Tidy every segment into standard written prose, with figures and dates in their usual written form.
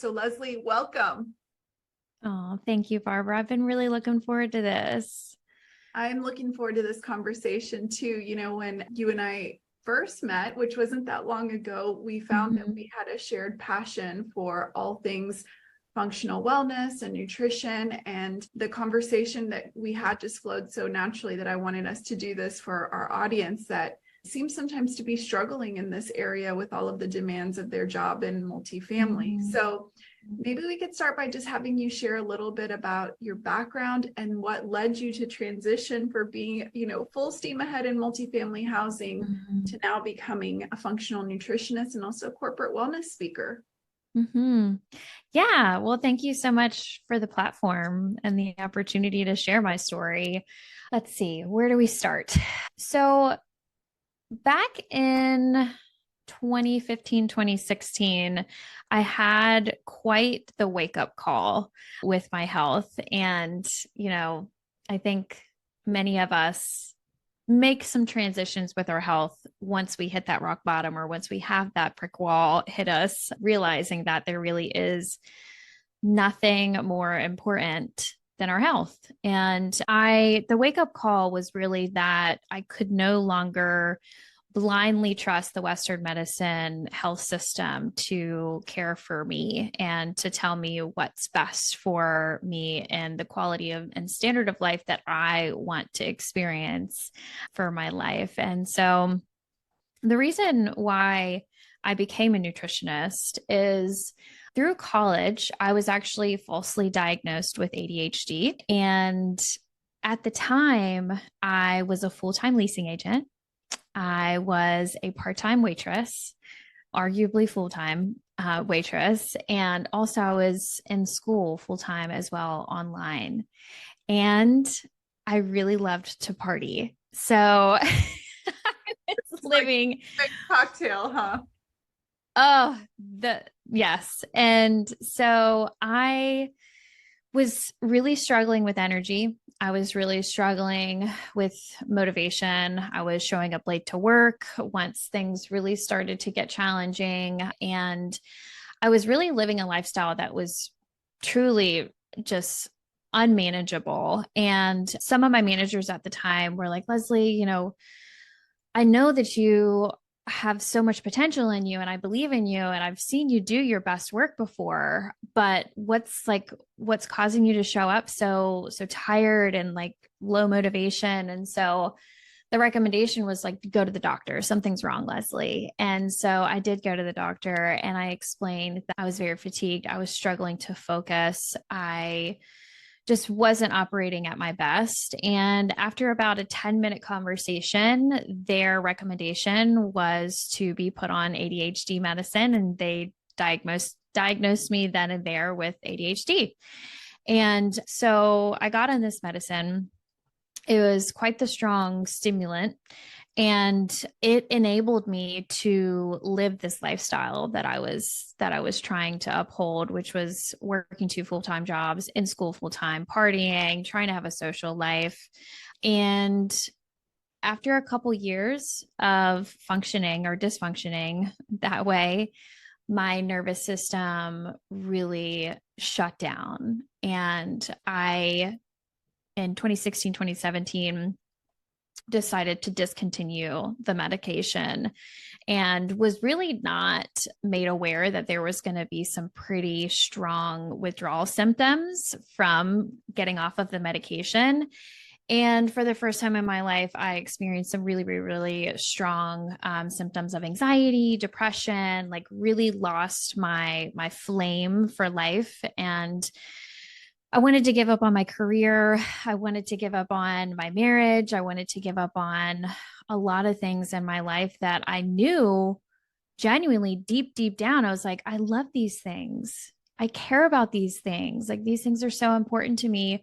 So Leslie, welcome. Oh, thank you, Barbara. I've been really looking forward to this. I'm looking forward to this conversation too. When you and I first met, which wasn't that long ago, we found that Mhm. we had a shared passion for all things functional wellness and nutrition. And the conversation that we had just flowed so naturally that I wanted us to do this for our audience that seems sometimes to be struggling in this area with all of the demands of their job in multifamily. Mhm. So maybe we could start by just having you share a little bit about your background and what led you to transition for being, full steam ahead in multifamily housing Mhm. to now becoming a functional nutritionist and also corporate wellness speaker. Mhm. Yeah. Well, thank you so much for the platform and the opportunity to share my story. Let's see, where do we start? So, back in 2015, 2016, I had quite the wake up call with my health. And, you know, I think many of us make some transitions with our health once we hit that rock bottom or once we have that brick wall hit us, realizing that there really is nothing more important than our health. And the wake up call was really that I could no longer blindly trust the Western medicine health system to care for me and to tell me what's best for me and the quality of and standard of life that I want to experience for my life. And so the reason why I became a nutritionist is through college, I was actually falsely diagnosed with ADHD. And at the time, I was a full time leasing agent. I was a part time waitress, arguably full time waitress. And also, I was in school full time as well online. And I really loved to party. So I was It's like living, a cocktail, huh? yes. And so I was really struggling with energy. I was really struggling with motivation. I was showing up late to work once things really started to get challenging. And I was really living a lifestyle that was truly just unmanageable. And some of my managers at the time were like, Leslie, I know that you have so much potential in you and I believe in you and I've seen you do your best work before, but what's causing you to show up so tired and like low motivation? And so the recommendation was like go to the doctor. Something's wrong, Leslie. And so I did go to the doctor and I explained that I was very fatigued. I was struggling to focus. I just wasn't operating at my best. And after about a 10-minute conversation, their recommendation was to be put on ADHD medicine. And they diagnosed me then and there with ADHD. And so I got on this medicine. It was quite the strong stimulant. And it enabled me to live this lifestyle that I was trying to uphold, which was working two full-time jobs, in school full-time, partying, trying to have a social life. And after a couple years of functioning or dysfunctioning that way, my nervous system really shut down. And in 2016, 2017, decided to discontinue the medication and was really not made aware that there was going to be some pretty strong withdrawal symptoms from getting off of the medication. And for the first time in my life, I experienced some really, really, really strong symptoms of anxiety, depression, like really lost my flame for life. And I wanted to give up on my career. I wanted to give up on my marriage. I wanted to give up on a lot of things in my life that I knew genuinely deep, deep down. I was like, I love these things. I care about these things. Like these things are so important to me.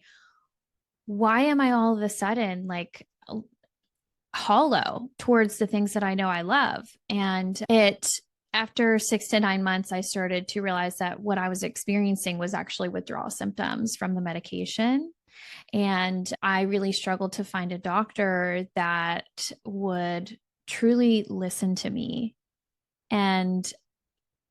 Why am I all of a sudden like hollow towards the things that I know I love? And after 6 to 9 months, I started to realize that what I was experiencing was actually withdrawal symptoms from the medication. And I really struggled to find a doctor that would truly listen to me and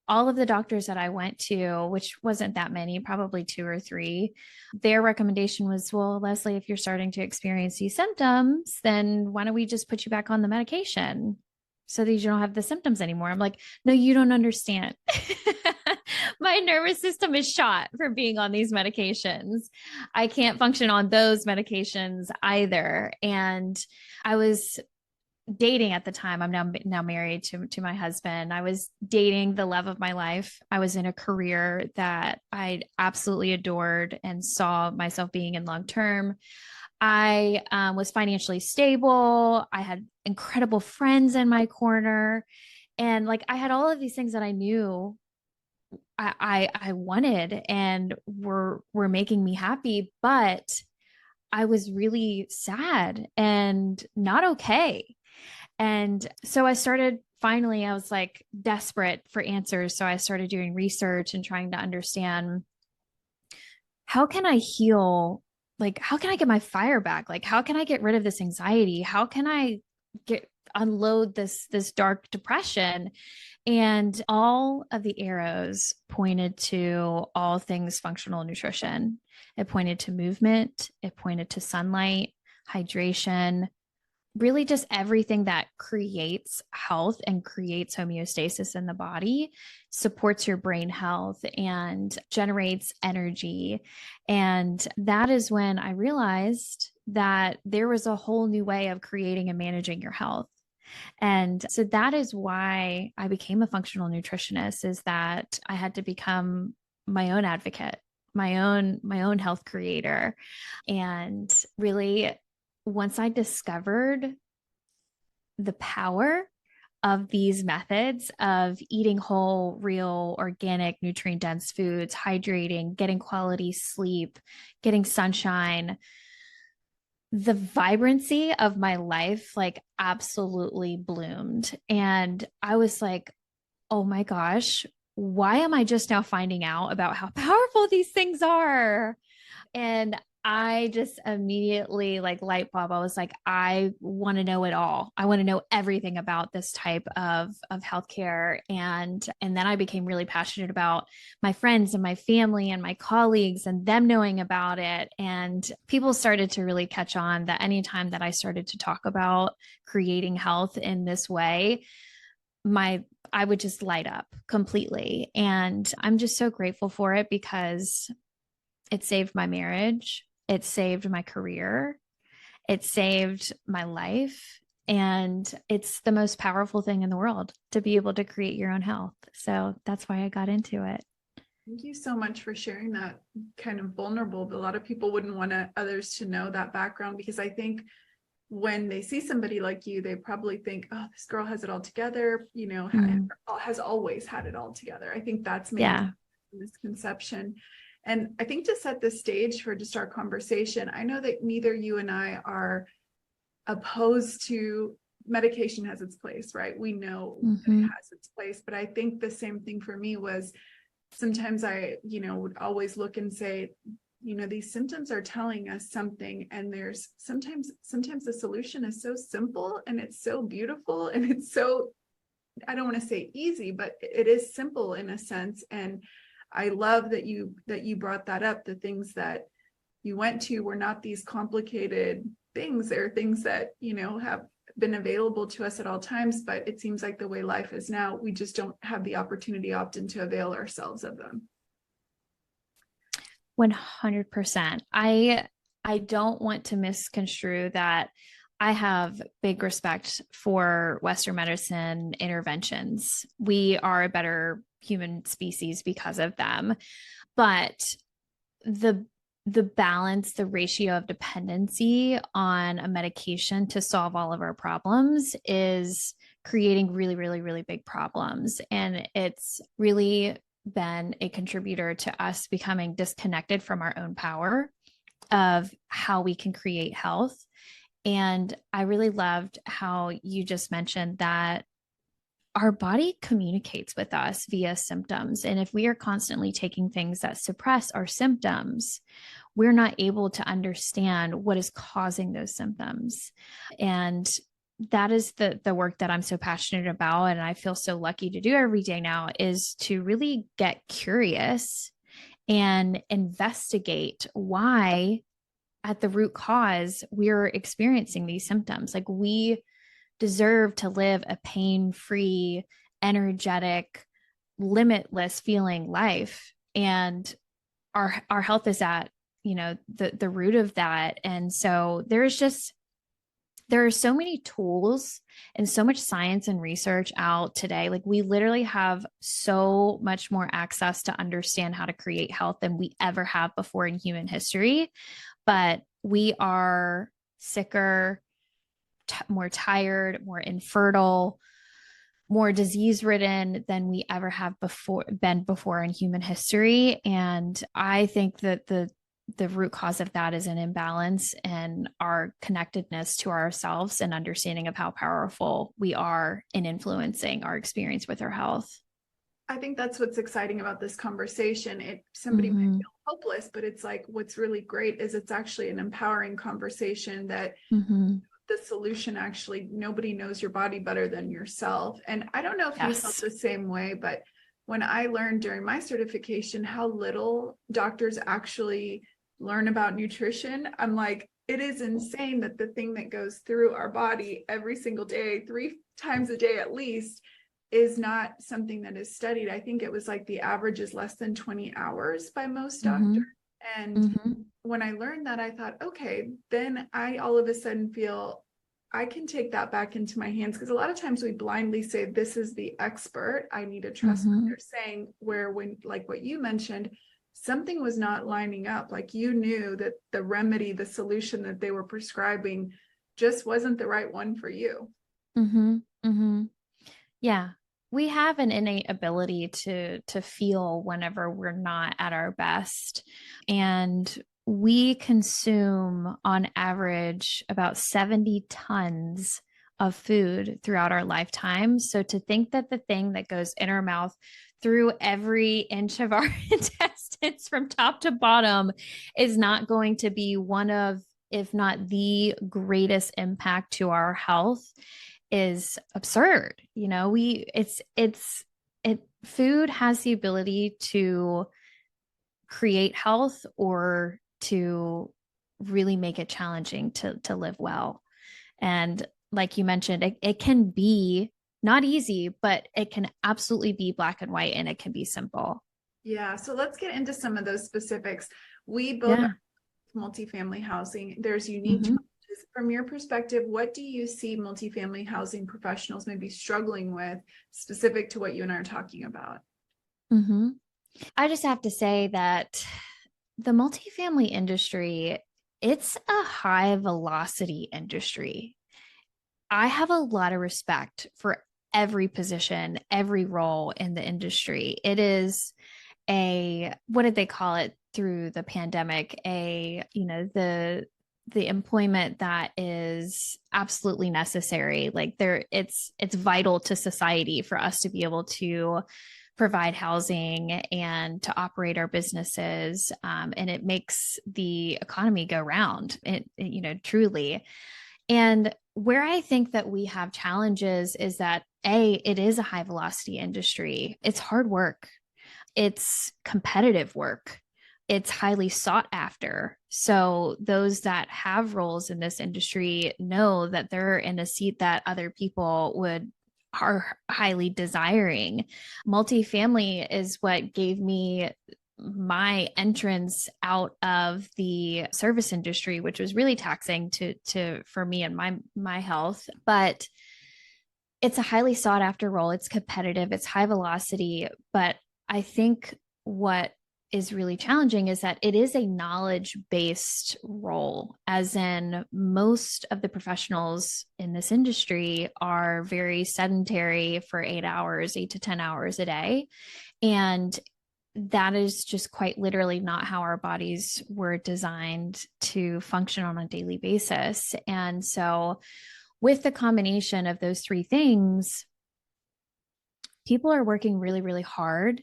all of the doctors that I went to, which wasn't that many, probably two or three, their recommendation was, well, Leslie, if you're starting to experience these symptoms, then why don't we just put you back on the medication so that you don't have the symptoms anymore? I'm like, no, you don't understand. My nervous system is shot from being on these medications. I can't function on those medications either. And I was dating at the time. I'm now married to my husband. I was dating the love of my life. I was in a career that I absolutely adored and saw myself being in long term. I was financially stable. I had incredible friends in my corner, and like I had all of these things that I knew I wanted and were making me happy, but I was really sad and not okay. And so I was like desperate for answers. So I started doing research and trying to understand, how can I heal? Like, how can I get my fire back? Like, how can I get rid of this anxiety? How can I unload this dark depression? And all of the arrows pointed to all things functional nutrition. It pointed to movement, it pointed to sunlight, hydration, really just everything that creates health and creates homeostasis in the body, supports your brain health and generates energy. And that is when I realized that there was a whole new way of creating and managing your health. And so that is why I became a functional nutritionist, is that I had to become my own advocate, my own health creator. And really, once I discovered the power of these methods of eating whole, real, organic, nutrient dense foods, hydrating, getting quality sleep, getting sunshine, the vibrancy of my life like absolutely bloomed. And I was like, oh my gosh, why am I just now finding out about how powerful these things are? And I just immediately like light bulb. I was like, I want to know it all. I want to know everything about this type of healthcare. And then I became really passionate about my friends and my family and my colleagues and them knowing about it. And people started to really catch on that anytime that I started to talk about creating health in this way, I would just light up completely. And I'm just so grateful for it because it saved my marriage. It saved my career. It saved my life. And it's the most powerful thing in the world to be able to create your own health. So that's why I got into it. Thank you so much for sharing that kind of vulnerable, but a lot of people wouldn't want others to know that background, because I think when they see somebody like you, they probably think, oh, this girl has it all together, has always had it all together. I think that's maybe a misconception. And I think to set the stage for just our conversation, I know that neither you and I are opposed to medication has its place, right? We know that it has its place, but I think the same thing for me was sometimes I, would always look and say, these symptoms are telling us something, and there's sometimes the solution is so simple and it's so beautiful and it's so, I don't want to say easy, but it is simple in a sense. And I love that you brought that up. The things that you went to were not these complicated things. They're things that, have been available to us at all times, but it seems like the way life is now, we just don't have the opportunity often to avail ourselves of them. 100%. I don't want to misconstrue that. I have big respect for Western medicine interventions. We are a better human species because of them. But the balance, the ratio of dependency on a medication to solve all of our problems is creating really, really, really big problems. And it's really been a contributor to us becoming disconnected from our own power of how we can create health. And I really loved how you just mentioned that our body communicates with us via symptoms. And if we are constantly taking things that suppress our symptoms, we're not able to understand what is causing those symptoms. And that is the work that I'm so passionate about, and I feel so lucky to do every day now, is to really get curious and investigate why at the root cause we're experiencing these symptoms. Like, we deserve to live a pain-free, energetic, limitless feeling life. And our health is at, the root of that. And so there are so many tools and so much science and research out today. Like, we literally have so much more access to understand how to create health than we ever have before in human history. But we are sicker, more tired, more infertile, more disease ridden than we ever have before in human history. And I think that the root cause of that is an imbalance in our connectedness to ourselves and understanding of how powerful we are in influencing our experience with our health. I think that's what's exciting about this conversation. Somebody might Mm-hmm. feel hopeless, but it's like, what's really great is it's actually an empowering conversation that Mm-hmm. the solution, actually, nobody knows your body better than yourself. And I don't know if you felt Yes. the same way, but when I learned during my certification how little doctors actually learn about nutrition, I'm like, it is insane that the thing that goes through our body every single day, 3 times a day at least, is not something that is studied. I think it was like the average is less than 20 hours by most Mm-hmm. doctors. And Mm-hmm. when I learned that, I thought, okay, then I all of a sudden feel I can take that back into my hands, because a lot of times we blindly say, this is the expert, I need to trust what Mm-hmm. they're saying. Where, when, like what you mentioned, something was not lining up. Like, you knew that the remedy, the solution that they were prescribing just wasn't the right one for you. Mm-hmm. Mm-hmm. Yeah. We have an innate ability to feel whenever we're not at our best. And we consume on average about 70 tons of food throughout our lifetime. So to think that the thing that goes in our mouth through every inch of our intestines from top to bottom is not going to be one of, if not the greatest impact to our health, is absurd. It food has the ability to create health or to really make it challenging to live well. And like you mentioned, it can be not easy, but it can absolutely be black and white, and it can be simple. Yeah, so let's get into some of those specifics. We both Yeah. are multifamily housing. There's unique Mm-hmm. challenges. From your perspective, what do you see multifamily housing professionals may be struggling with, specific to what you and I are talking about? Mm-hmm. I just have to say that the multifamily industry, it's a high velocity industry. I have a lot of respect for every position, every role in the industry. It is what did they call it through the pandemic? The employment that is absolutely necessary. Like, it's vital to society for us to be able to provide housing and to operate our businesses. And it makes the economy go round. Truly. And where I think that we have challenges is that it is a high velocity industry. It's hard work. It's competitive work. It's highly sought after. So those that have roles in this industry know that they're in a seat that other people are highly desiring. Multifamily is what gave me my entrance out of the service industry, which was really taxing to for me and my health. But it's a highly sought after role. It's competitive, it's high velocity. But I think what is really challenging is that it is a knowledge based role, as in most of the professionals in this industry are very sedentary for 8 hours, 8 to 10 hours a day. And that is just quite literally not how our bodies were designed to function on a daily basis. And so, with the combination of those three things, people are working really, really hard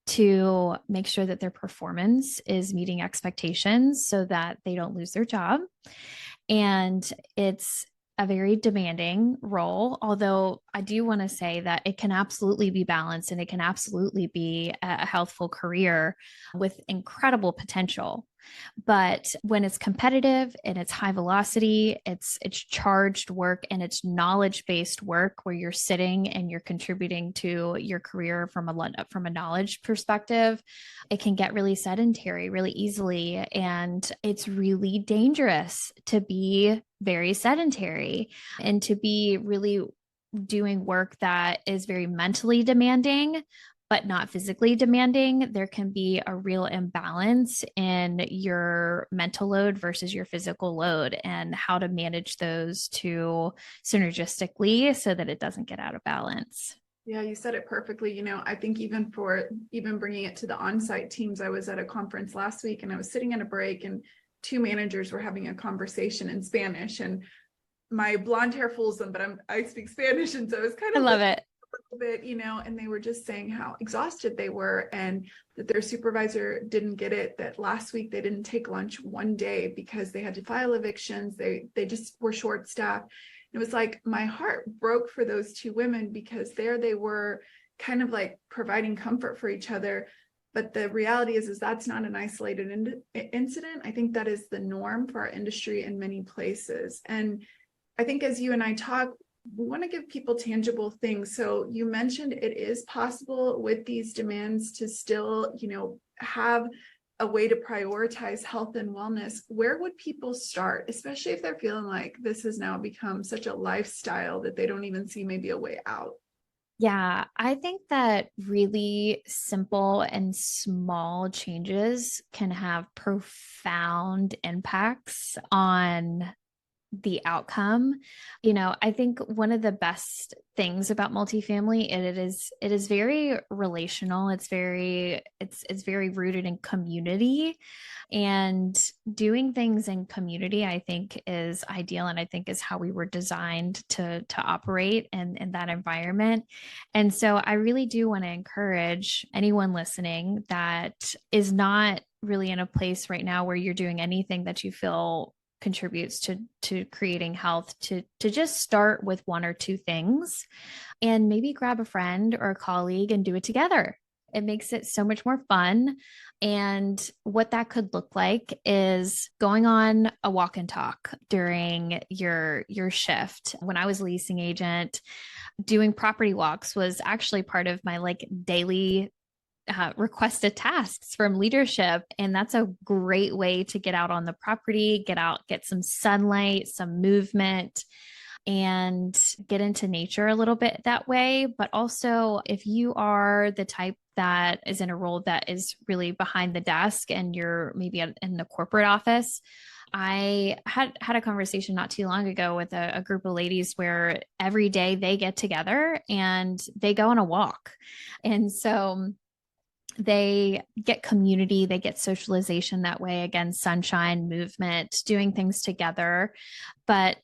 to make sure that their performance is meeting expectations so that they don't lose their job. And it's a very demanding role, although I do want to say that it can absolutely be balanced and it can absolutely be a healthful career with incredible potential. But when it's competitive and it's high velocity, it's charged work and it's knowledge-based work where you're sitting and you're contributing to your career from a knowledge perspective, it can get really sedentary really easily. And it's really dangerous to be very sedentary and to be really doing work that is very mentally demanding but not physically demanding. There can be a real imbalance in your mental load versus your physical load, and how to manage those two synergistically so that it doesn't get out of balance. Yeah, you said it perfectly. I think even bringing it to the on-site teams, I was at a conference last week and I was sitting in a break and two managers were having a conversation in Spanish, and my blonde hair fools them, but I speak Spanish. And so it was kind I of love it. a little bit, and they were just saying how exhausted they were and that their supervisor didn't get it, that last week they didn't take lunch one day because they had to file evictions. They just were short staffed. It was like my heart broke for those two women, because there they were kind of like providing comfort for each other. But the reality is that's not an isolated incident. I think that is the norm for our industry in many places. And I think as you and I talk, we want to give people tangible things. So you mentioned it is possible with these demands to still, have a way to prioritize health and wellness. Where would people start, especially if they're feeling like this has now become such a lifestyle that they don't even see maybe a way out? Yeah, I think that really simple and small changes can have profound impacts on the outcome. I think one of the best things about multifamily, it is very relational. It's very rooted in community, and doing things in community, I think, is ideal, and I think is how we were designed to operate in that environment. And so I really do want to encourage anyone listening that is not really in a place right now where you're doing anything that you feel contributes to creating health, to just start with one or two things and maybe grab a friend or a colleague and do it together. It makes it so much more fun. And what that could look like is going on a walk and talk during your shift. When I was a leasing agent, doing property walks was actually part of my daily requested tasks from leadership. And that's a great way to get out on the property, get out, get some sunlight, some movement, and get into nature a little bit that way. But also, if you are the type that is in a role that is really behind the desk and you're maybe in the corporate office, I had a conversation not too long ago with a group of ladies where every day they get together and they go on a walk. And so they get community, they get socialization that way. Again, sunshine, movement, doing things together. But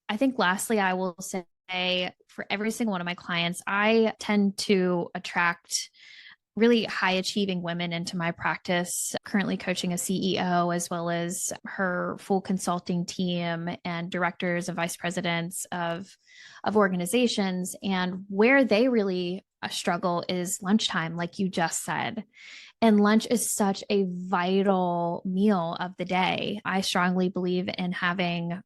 I think lastly, I will say for every single one of my clients, I tend to attract really high achieving women into my practice, currently coaching a CEO as well as her full consulting team and directors and vice presidents of organizations. And where they really struggle is lunchtime, like you just said. And lunch is such a vital meal of the day. I strongly believe in having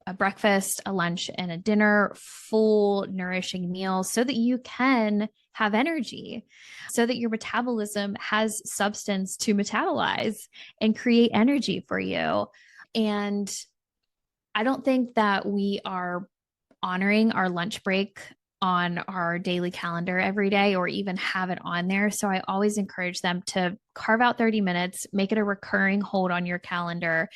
a breakfast, a lunch, and a dinner, full, nourishing meals so that you can have energy, so that your metabolism has substance to metabolize and create energy for you. And I don't think that we are honoring our lunch break on our daily calendar every day or even have it on there. So I always encourage them to carve out 30 minutes, make it a recurring hold on your calendar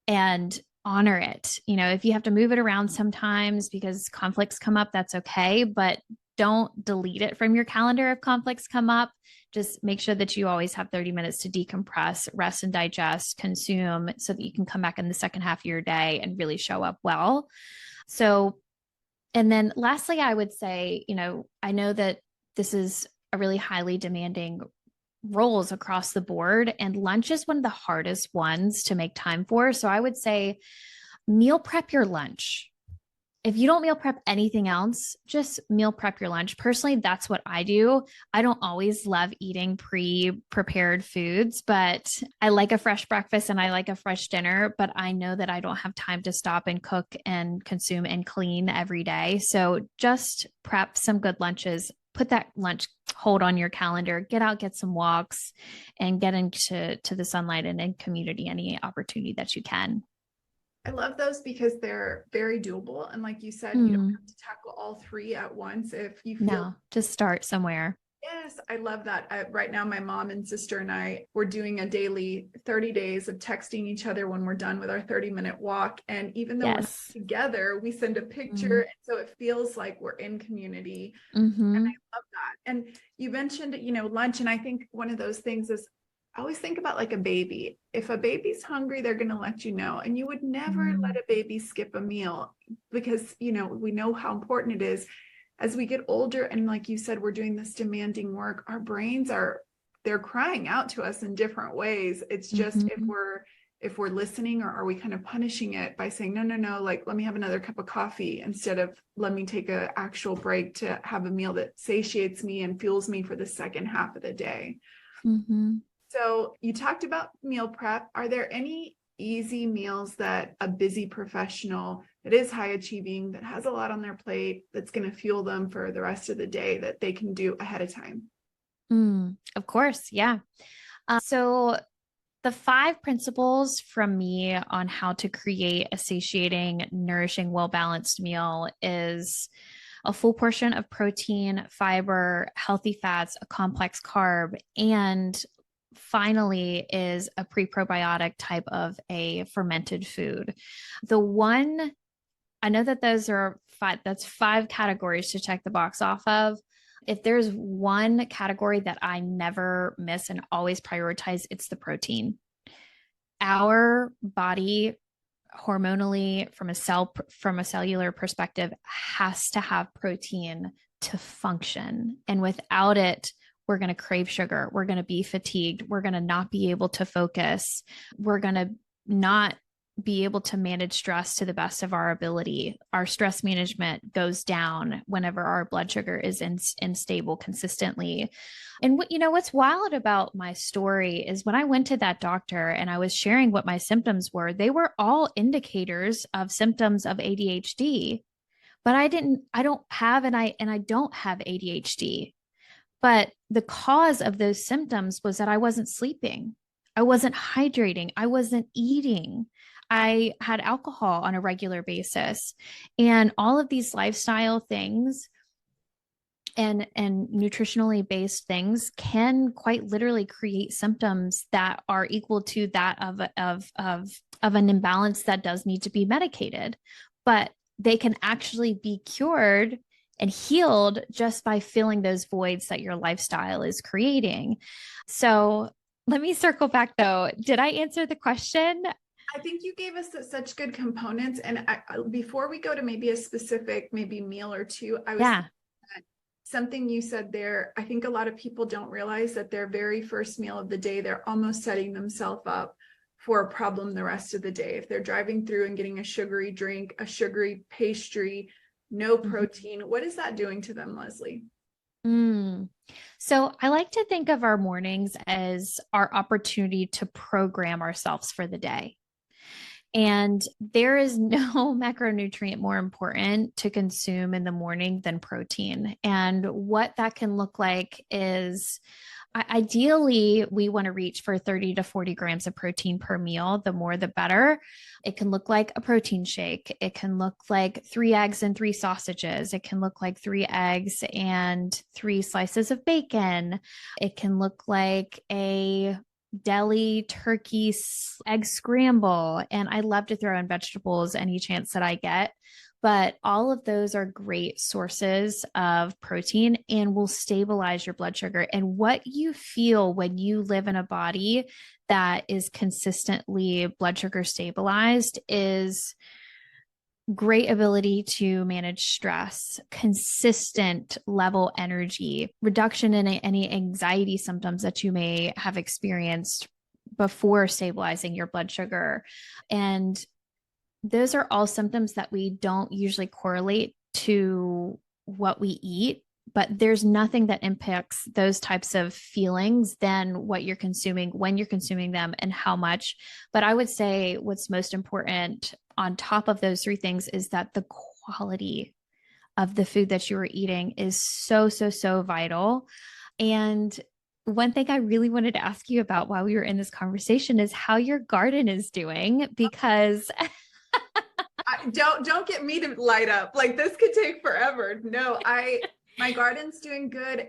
and honor it. If you have to move it around sometimes because conflicts come up, that's okay, but don't delete it from your calendar if conflicts come up. Just make sure that you always have 30 minutes to decompress, rest and digest, consume, so that you can come back in the second half of your day and really show up well. So, and then lastly, I would say, I know that this is a really highly demanding roles across the board, and lunch is one of the hardest ones to make time for. So I would say meal prep your lunch. If you don't meal prep anything else, just meal prep your lunch. Personally, that's what I do. I don't always love eating pre-prepared foods, but I like a fresh breakfast and I like a fresh dinner, but I know that I don't have time to stop and cook and consume and clean every day. So just prep some good lunches. Put that lunch hold on your calendar, get out, get some walks, and get into the sunlight and in community any opportunity that you can. I love those because they're very doable. And like you said, you don't have to tackle all three at once if you feel. No, just start somewhere. Yes, I love that. Right now, my mom and sister and I, we're doing a daily 30 days of texting each other when we're done with our 30-minute walk. And even though we're not together, we send a picture. And so it feels like we're in community. And I love that. And you mentioned, lunch. And I think one of those things is I always think about like a baby. If a baby's hungry, they're going to let you know. And you would never let a baby skip a meal because, we know how important it is. As we get older, and like you said, we're doing this demanding work, our brains they're crying out to us in different ways. It's just if we're listening, or are we kind of punishing it by saying, no, like, let me have another cup of coffee instead of let me take an actual break to have a meal that satiates me and fuels me for the second half of the day. So you talked about meal prep. Are there any easy meals that a busy professional that is high achieving, that has a lot on their plate, that's going to fuel them for the rest of the day, that they can do ahead of time? Of course. Yeah. So the 5 principles from me on how to create a satiating, nourishing, well-balanced meal is a full portion of protein, fiber, healthy fats, a complex carb, and finally is a pre-probiotic type of a fermented food. I know that those are 5, that's 5 categories to check the box off of. If there's one category that I never miss and always prioritize, it's the protein. Our body hormonally, from a cellular perspective, has to have protein to function. And without it, we're going to crave sugar. We're going to be fatigued. We're going to not be able to focus. We're going to not be able to manage stress to the best of our ability. Our stress management goes down whenever our blood sugar is unstable consistently. And what's wild about my story is when I went to that doctor and I was sharing what my symptoms were, they were all indicators of symptoms of ADHD. But I don't have ADHD. But the cause of those symptoms was that I wasn't sleeping. I wasn't hydrating. I wasn't eating. I had alcohol on a regular basis. And all of these lifestyle things and nutritionally based things can quite literally create symptoms that are equal to that of an imbalance that does need to be medicated. But they can actually be cured and healed just by filling those voids that your lifestyle is creating. So let me circle back though. Did I answer the question? I think you gave us such good components. And before we go to maybe a specific, maybe meal or two, something you said there, I think a lot of people don't realize that their very first meal of the day, they're almost setting themselves up for a problem the rest of the day. If they're driving through and getting a sugary drink, a sugary pastry, no protein, what is that doing to them, Leslie? So I like to think of our mornings as our opportunity to program ourselves for the day. And there is no macronutrient more important to consume in the morning than protein. And what that can look like is ideally, we want to reach for 30 to 40 grams of protein per meal. The more, the better. It can look like a protein shake. It can look like 3 eggs and 3 sausages. It can look like 3 eggs and 3 slices of bacon. It can look like a deli turkey egg scramble. And I love to throw in vegetables any chance that I get. But all of those are great sources of protein and will stabilize your blood sugar. And what you feel when you live in a body that is consistently blood sugar stabilized is great ability to manage stress, consistent level energy, reduction in any anxiety symptoms that you may have experienced before stabilizing your blood sugar. And those are all symptoms that we don't usually correlate to what we eat, but there's nothing that impacts those types of feelings than what you're consuming, when you're consuming them, and how much. But I would say what's most important on top of those three things is that the quality of the food that you are eating is so, so, so vital. And one thing I really wanted to ask you about while we were in this conversation is how your garden is doing, because Don't get me to light up. Like this could take forever. No, my garden's doing good.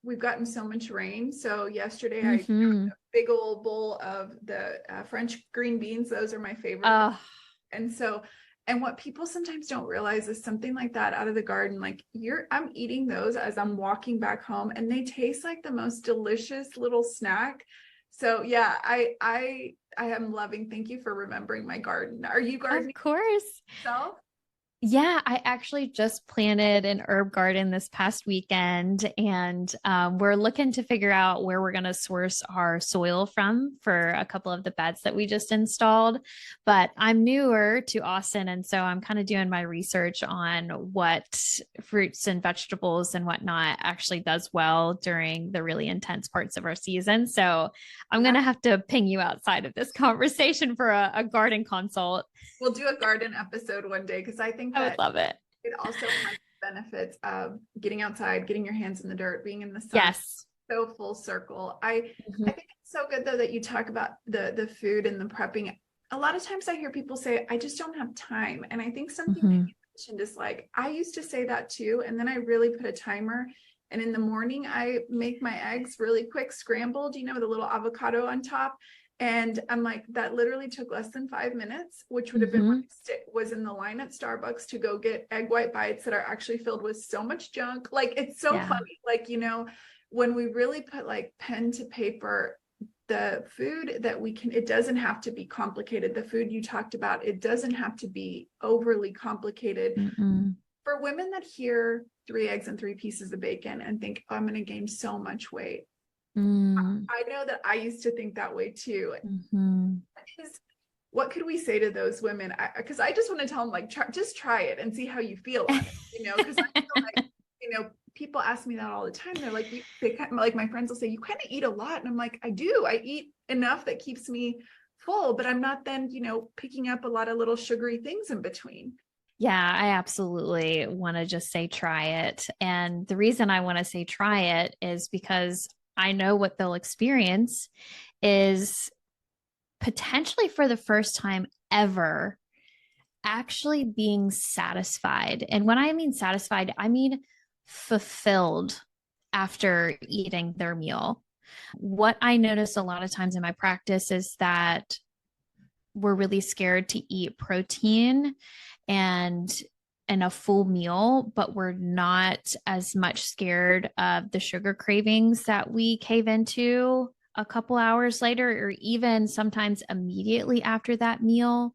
We've gotten so much rain. So yesterday I got Mhm. a big old bowl of the French green beans. Those are my favorite. And so, and what people sometimes don't realize is something like that out of the garden, like I'm eating those as I'm walking back home, and they taste like the most delicious little snack. So yeah, I am loving. Thank you for remembering my garden. Are you Of gardening course. yourself? Yeah, I actually just planted an herb garden this past weekend, and we're looking to figure out where we're going to source our soil from for a couple of the beds that we just installed. But I'm newer to Austin, and so I'm kind of doing my research on what fruits and vegetables and whatnot actually does well during the really intense parts of our season. So I'm going to have to ping you outside of this conversation for a garden consult. We'll do a garden episode one day, because I think I would that love it. it also has benefits of getting outside, getting your hands in the dirt, being in the sun. Yes. So full circle. I Mhm. think it's so good though that you talk about the food and the prepping. A lot of times I hear people say, I just don't have time. And I think something that Mhm. you mentioned is like, I used to say that too. And then I really put a timer. And in the morning, I make my eggs really quick, scrambled, with a little avocado on top. And I'm like, that literally took less than 5 minutes, which would have been when Mhm. I was in the line at Starbucks to go get egg white bites that are actually filled with so much junk. Like, it's so Yeah. funny. Like, when we really put like pen to paper, the food that we can, it doesn't have to be complicated. The food you talked about, it doesn't have to be overly complicated. Mm-mm. For women that hear 3 eggs and 3 pieces of bacon and think, oh, I'm going to gain so much weight. Mm. I know that I used to think that way too. Mhm. What could we say to those women? Because I just want to tell them, like, just try it and see how you feel on it, because I feel like, people ask me that all the time. They're like, like my friends will say, you kind of eat a lot. And I'm like, I do. I eat enough that keeps me full, but I'm not then, picking up a lot of little sugary things in between. Yeah, I absolutely want to just say try it. And the reason I want to say try it is because I know what they'll experience is potentially for the first time ever actually being satisfied. And when I mean satisfied, I mean fulfilled after eating their meal. What I notice a lot of times in my practice is that we're really scared to eat protein and a full meal, but we're not as much scared of the sugar cravings that we cave into a couple hours later, or even sometimes immediately after that meal,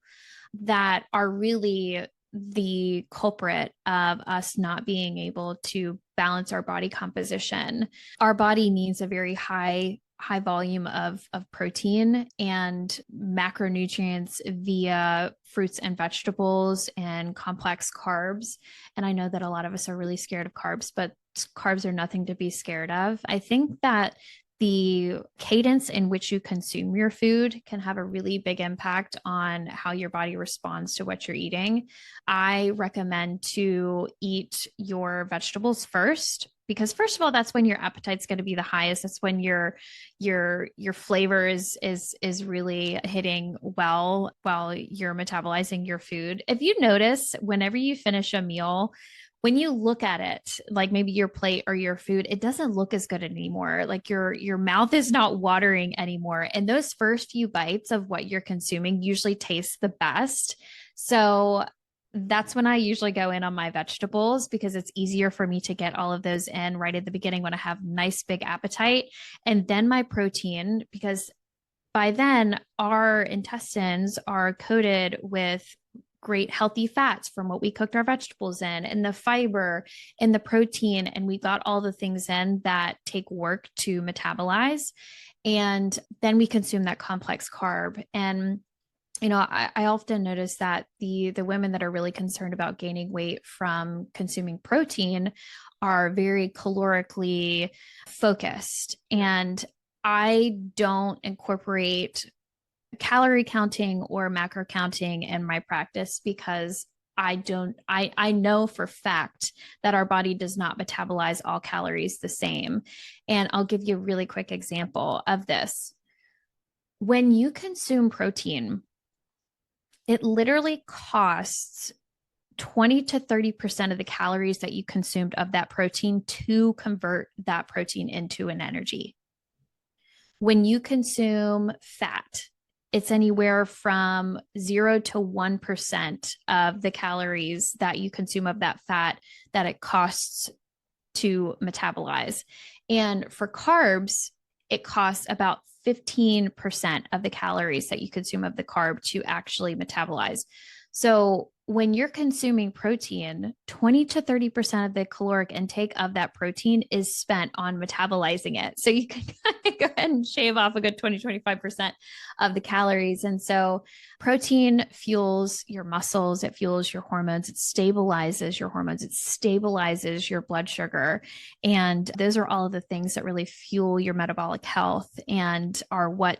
that are really the culprit of us not being able to balance our body composition. Our body needs a very high volume of protein and macronutrients via fruits and vegetables and complex carbs. And I know that a lot of us are really scared of carbs, but carbs are nothing to be scared of. I think that the cadence in which you consume your food can have a really big impact on how your body responds to what you're eating. I recommend to eat your vegetables first, because first of all, that's when your appetite's going to be the highest. That's when your flavor is really hitting well while you're metabolizing your food. If you notice, whenever you finish a meal, when you look at it, like maybe your plate or your food, it doesn't look as good anymore. Like your mouth is not watering anymore. And those first few bites of what you're consuming usually taste the best. So that's when I usually go in on my vegetables, because it's easier for me to get all of those in right at the beginning when I have nice big appetite. And then my protein, because by then our intestines are coated with great healthy fats from what we cooked our vegetables in, and the fiber and the protein, and we got all the things in that take work to metabolize. And then we consume that complex carb. And I often notice that the women that are really concerned about gaining weight from consuming protein are very calorically focused. And I don't incorporate calorie counting or macro counting in my practice because I know for fact that our body does not metabolize all calories the same. And I'll give you a really quick example of this. When you consume protein, it literally costs 20 to 30% of the calories that you consumed of that protein to convert that protein into an energy. When you consume fat, it's anywhere from 0 to 1% of the calories that you consume of that fat that it costs to metabolize. And for carbs, it costs about 15% of the calories that you consume of the carb to actually metabolize. So when you're consuming protein, 20 to 30% of the caloric intake of that protein is spent on metabolizing it. So you can kind of go ahead and shave off a good 20, 25% of the calories. And so protein fuels your muscles, it fuels your hormones, it stabilizes your hormones, it stabilizes your blood sugar. And those are all of the things that really fuel your metabolic health and are what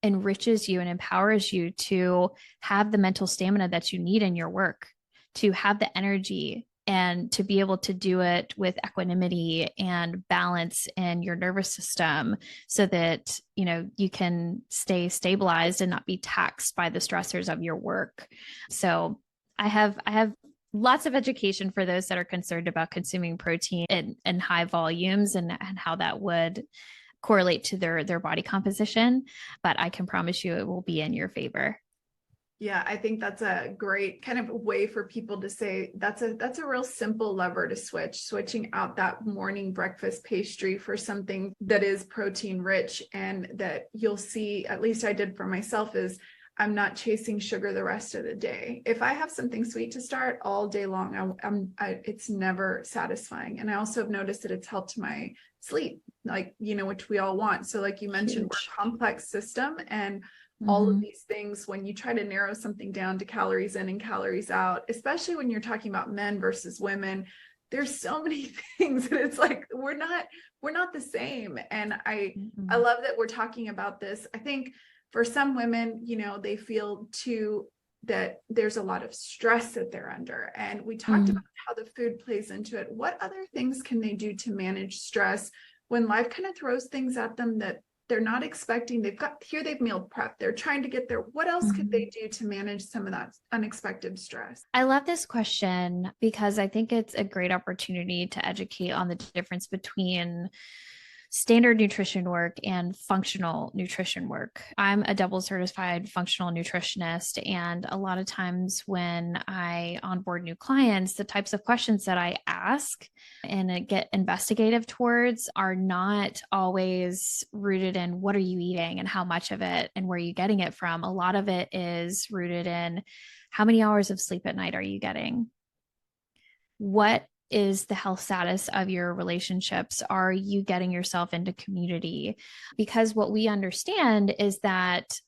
enriches you and empowers you to have the mental stamina that you need in your work, to have the energy and to be able to do it with equanimity and balance in your nervous system so that, you can stay stabilized and not be taxed by the stressors of your work. So I have lots of education for those that are concerned about consuming protein in high volumes and how that would correlate to their body composition, but I can promise you it will be in your favor. Yeah, I think that's a great kind of way for people to say that's a real simple lever to switching out that morning breakfast pastry for something that is protein rich, and that you'll see, at least I did for myself, is I'm not chasing sugar the rest of the day. If I have something sweet to start all day long, it's never satisfying. And I also have noticed that it's helped my sleep, like, which we all want. So like you mentioned, we're a complex system, and all of these things, when you try to narrow something down to calories in and calories out, especially when you're talking about men versus women, there's so many things that it's like, we're not the same. And I love that we're talking about this. I think for some women, they feel too that there's a lot of stress that they're under. And we talked about how the food plays into it. What other things can they do to manage stress when life kind of throws things at them that they're not expecting? They've meal prepped, they're trying to get there. What else could they do to manage some of that unexpected stress? I love this question because I think it's a great opportunity to educate on the difference between standard nutrition work and functional nutrition work. I'm a double certified functional nutritionist. And a lot of times when I onboard new clients, the types of questions that I ask and get investigative towards are not always rooted in what are you eating and how much of it and where are you getting it from. A lot of it is rooted in how many hours of sleep at night are you getting? What is the health status of your relationships? Are you getting yourself into community? Because what we understand is that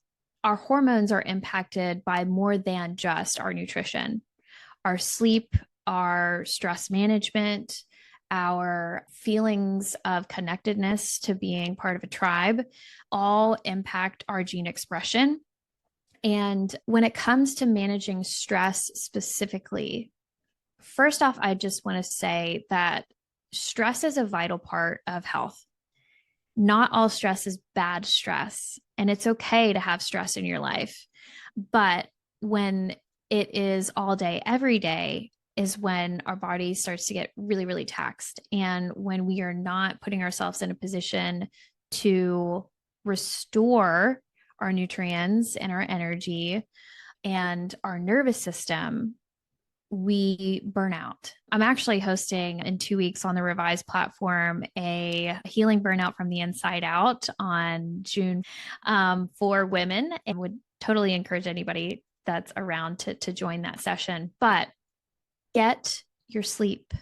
our hormones are impacted by more than just our nutrition, our sleep, our stress management, our feelings of connectedness to being part of a tribe, all impact our gene expression. And when it comes to managing stress specifically, first off, I just want to say that stress is a vital part of health. Not all stress is bad stress, and it's okay to have stress in your life. But when it is all day, every day, is when our body starts to get really, really taxed. And when we are not putting ourselves in a position to restore our nutrients and our energy and our nervous system, we burn out. I'm actually hosting in 2 weeks on the Revise platform a healing burnout from the inside out on June for women, and would totally encourage anybody that's around to join that session. But get your sleep.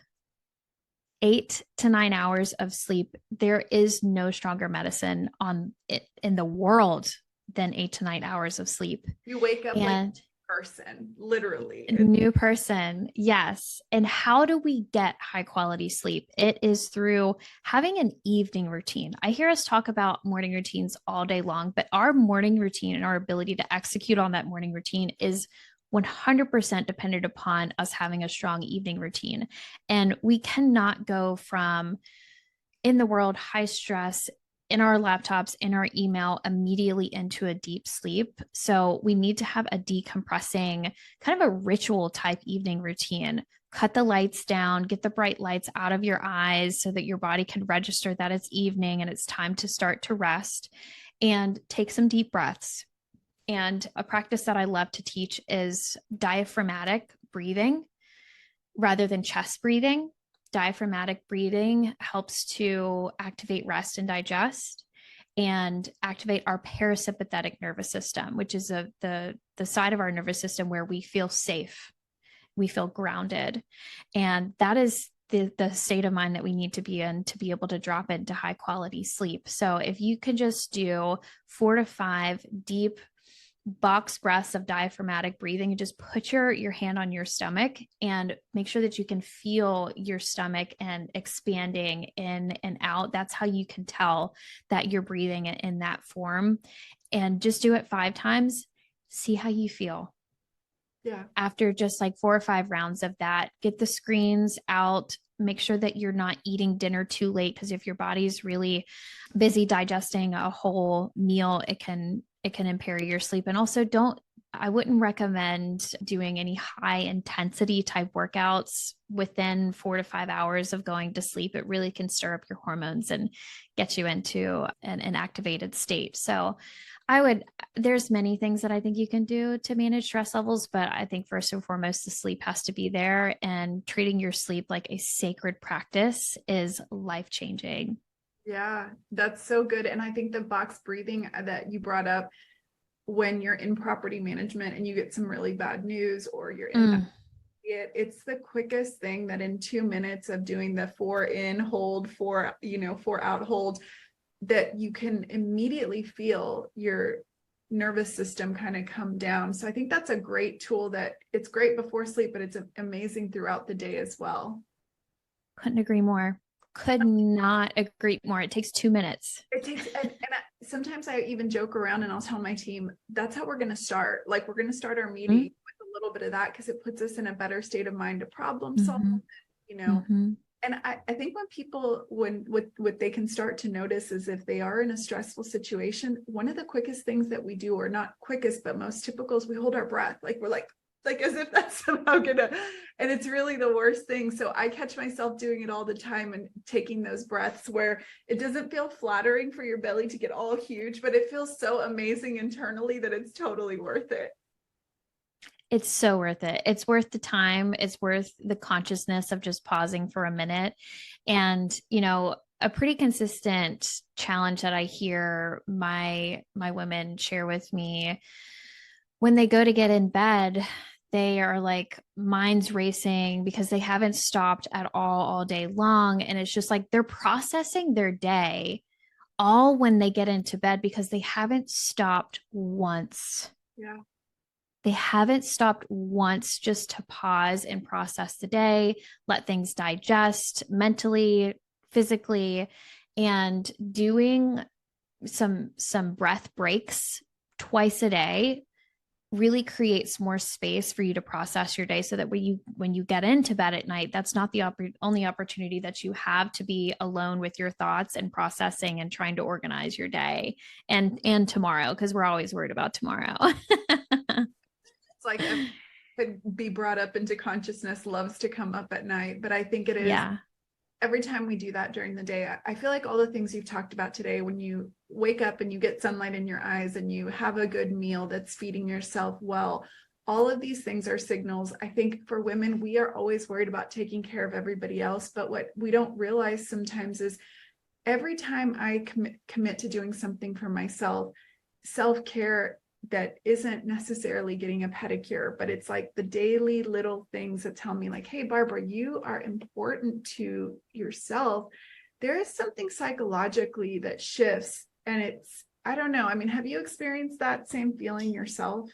8 to 9 hours of sleep. There is no stronger medicine on it in the world than 8 to 9 hours of sleep. You wake up like And a person, literally. a new person. Yes. And how do we get high quality sleep? It is through having an evening routine. I hear us talk about morning routines all day long, but our morning routine and our ability to execute on that morning routine is 100% dependent upon us having a strong evening routine. And we cannot go from in the world, high stress, in our laptops, in our email, immediately into a deep sleep. So we need to have a decompressing, kind of a ritual type evening routine. Cut the lights down, get the bright lights out of your eyes so that your body can register that it's evening and it's time to start to rest, and take some deep breaths. And a practice that I love to teach is diaphragmatic breathing rather than chest breathing. Diaphragmatic breathing helps to activate rest and digest and activate our parasympathetic nervous system, which is the side of our nervous system where we feel safe, we feel grounded. And that is the state of mind that we need to be in to be able to drop into high quality sleep. So if you can just do 4 to 5 deep box breaths of diaphragmatic breathing, and just put your hand on your stomach and make sure that you can feel your stomach and expanding in and out. That's how you can tell that you're breathing in that form. And just do it 5 times. See how you feel. Yeah. After just like 4 or 5 rounds of that, get the screens out. Make sure that you're not eating dinner too late, because if your body's really busy digesting a whole meal, it can impair your sleep. And also I wouldn't recommend doing any high intensity type workouts within 4 to 5 hours of going to sleep. It really can stir up your hormones and get you into an activated state. So there's many things that I think you can do to manage stress levels, but I think first and foremost, the sleep has to be there, and treating your sleep like a sacred practice is life-changing. Yeah, that's so good. And I think the box breathing that you brought up, when you're in property management and you get some really bad news, or you're in that, it's the quickest thing that in 2 minutes of doing the 4 in hold, 4 out hold, that you can immediately feel your nervous system kind of come down. So I think that's a great tool that it's great before sleep, but it's amazing throughout the day as well. Couldn't agree more. Could not agree more. It takes 2 minutes. It takes, sometimes I even joke around and I'll tell my team, that's how we're going to start. Like, we're going to start our meeting with a little bit of that, because it puts us in a better state of mind to problem solve, And I think when people, what they can start to notice is if they are in a stressful situation, one of the quickest things that we do, or not quickest, but most typical, is we hold our breath. Like, we're like as if that's somehow gonna, and it's really the worst thing. So I catch myself doing it all the time, and taking those breaths where it doesn't feel flattering for your belly to get all huge, but it feels so amazing internally that it's totally worth it. It's so worth it. It's worth the time. It's worth the consciousness of just pausing for a minute. And, a pretty consistent challenge that I hear my women share with me when they go to get in bed, they are like minds racing because they haven't stopped at all day long. And it's just like they're processing their day all when they get into bed, because they haven't stopped once. Yeah. They haven't stopped once just to pause and process the day, let things digest mentally, physically, and doing some breath breaks twice a day really creates more space for you to process your day, so that when you get into bed at night, that's not the only opportunity that you have to be alone with your thoughts and processing and trying to organize your day and tomorrow, because we're always worried about tomorrow. It's like could be brought up into consciousness loves to come up at night, but I think it is every time we do that during the day. I feel like all the things you've talked about today, when you wake up and you get sunlight in your eyes and you have a good meal that's feeding yourself well, all of these things are signals. I think for women, we are always worried about taking care of everybody else, but what we don't realize sometimes is every time I commit to doing something for myself, self-care that isn't necessarily getting a pedicure, but it's like the daily little things that tell me like, hey, Barbara, you are important to yourself. There is something psychologically that shifts, and I don't know. I mean, have you experienced that same feeling yourself?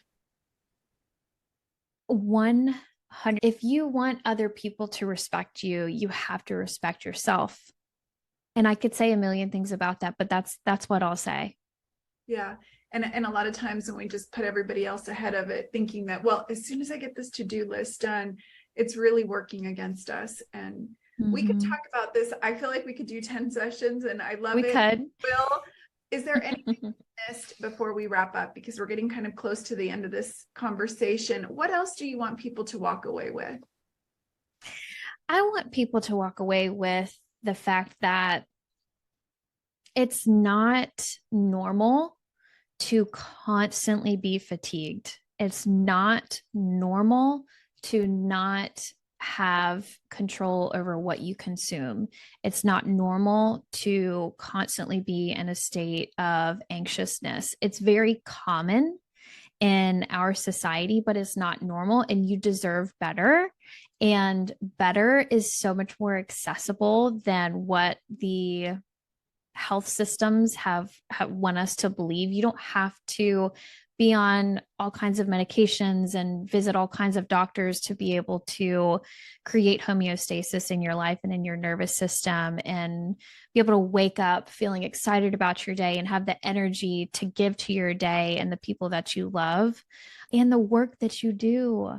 100. If you want other people to respect you, you have to respect yourself. And I could say a million things about that, but that's what I'll say. Yeah. And a lot of times when we just put everybody else ahead of it, thinking that, well, as soon as I get this to-do list done, it's really working against us. And we could Mm-hmm. talk about this. I feel like we could do 10 sessions and I love We it. could. Will, is there anything you missed before we wrap up? Because we're getting kind of close to the end of this conversation. What else do you want people to walk away with? I want people to walk away with the fact that it's not normal to constantly be fatigued. It's not normal to not have control over what you consume. It's not normal to constantly be in a state of anxiousness. It's very common in our society, but it's not normal, and you deserve better. And better is so much more accessible than what the health systems have want us to believe. You don't have to be on all kinds of medications and visit all kinds of doctors to be able to create homeostasis in your life and in your nervous system, and be able to wake up feeling excited about your day and have the energy to give to your day and the people that you love and the work that you do.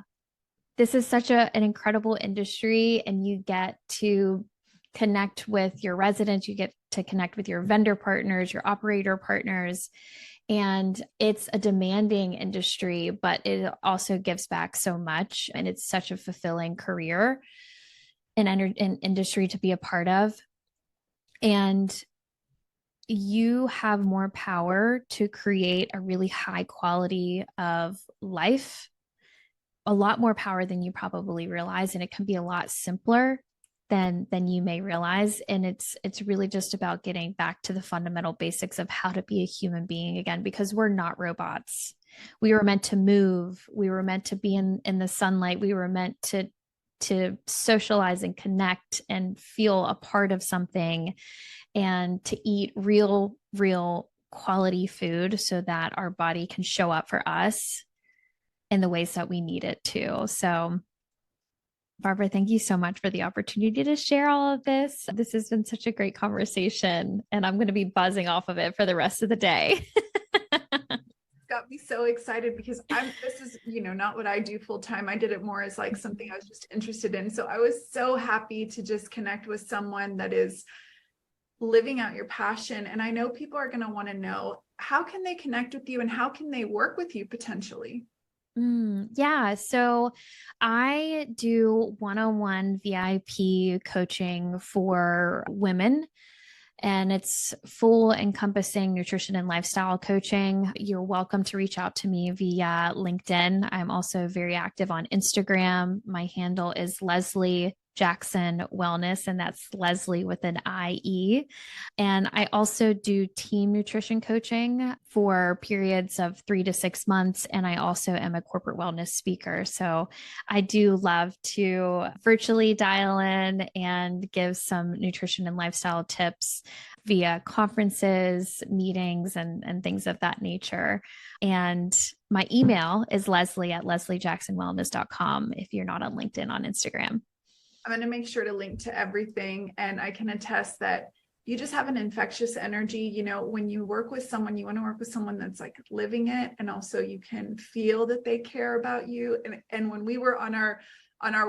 This is such an incredible industry, and you get to connect with your residents, you get to connect with your vendor partners, your operator partners. And it's a demanding industry, but it also gives back so much. And it's such a fulfilling career and industry to be a part of. And you have more power to create a really high quality of life, a lot more power than you probably realize. And it can be a lot simpler than you may realize. And it's really just about getting back to the fundamental basics of how to be a human being again, because we're not robots. We were meant to move. We were meant to be in the sunlight. We were meant to socialize and connect and feel a part of something, and to eat real quality food so that our body can show up for us in the ways that we need it to. So Barbara, thank you so much for the opportunity to share all of this. This has been such a great conversation, and I'm going to be buzzing off of it for the rest of the day. Got me so excited because this is, not what I do full time. I did it more as like something I was just interested in. So I was so happy to just connect with someone that is living out your passion. And I know people are going to want to know, how can they connect with you and how can they work with you potentially? Yeah. So I do one-on-one VIP coaching for women, and it's full encompassing nutrition and lifestyle coaching. You're welcome to reach out to me via LinkedIn. I'm also very active on Instagram. My handle is Leslie Jackson Wellness, and that's Leslie with an IE. And I also do team nutrition coaching for periods of 3 to 6 months. And I also am a corporate wellness speaker. So I do love to virtually dial in and give some nutrition and lifestyle tips via conferences, meetings, and things of that nature. And my email is leslie@lesliejacksonwellness.com if you're not on LinkedIn, on Instagram. I'm going to make sure to link to everything. And I can attest that you just have an infectious energy. When you work with someone, you want to work with someone that's like living it. And also you can feel that they care about you. And when we were on our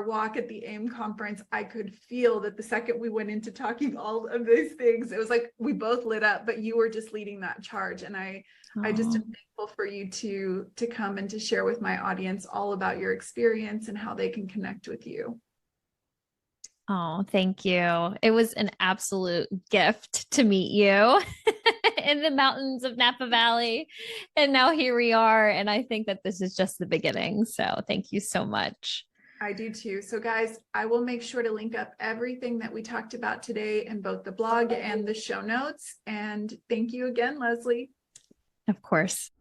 walk at the AIM conference, I could feel that the second we went into talking all of these things, it was like we both lit up, but you were just leading that charge. And I just am thankful for you to come and to share with my audience all about your experience and how they can connect with you. Oh, thank you. It was an absolute gift to meet you in the mountains of Napa Valley. And now here we are. And I think that this is just the beginning. So thank you so much. I do too. So guys, I will make sure to link up everything that we talked about today in both the blog and the show notes. And thank you again, Leslie. Of course.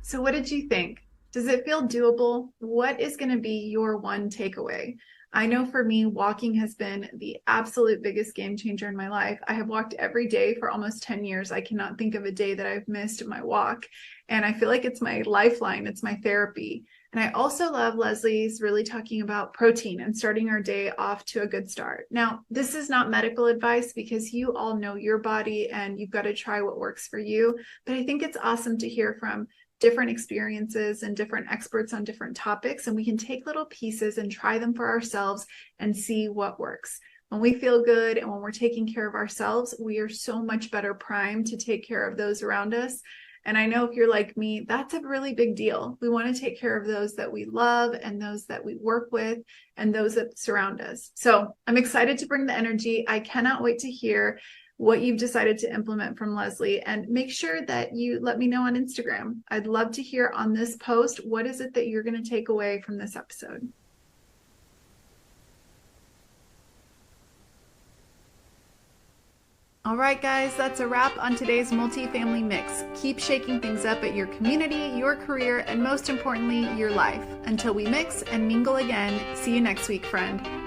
So what did you think? Does it feel doable? What is going to be your one takeaway? I know for me, walking has been the absolute biggest game changer in my life. I have walked every day for almost 10 years. I cannot think of a day that I've missed my walk. And I feel like it's my lifeline, it's my therapy. And I also love Leslie's really talking about protein and starting our day off to a good start. Now, this is not medical advice because you all know your body and you've got to try what works for you. But I think it's awesome to hear from different experiences and different experts on different topics, and we can take little pieces and try them for ourselves and see what works. When we feel good and when we're taking care of ourselves, we are so much better primed to take care of those around us. And I know if you're like me, that's a really big deal. We want to take care of those that we love and those that we work with and those that surround us. So I'm excited to bring the energy. I cannot wait to hear what you've decided to implement from Leslie, and make sure that you let me know on Instagram. I'd love to hear on this post, what is it that you're going to take away from this episode? All right, guys, that's a wrap on today's Multifamily Mix. Keep shaking things up at your community, your career, and most importantly, your life. Until we mix and mingle again, see you next week, friend.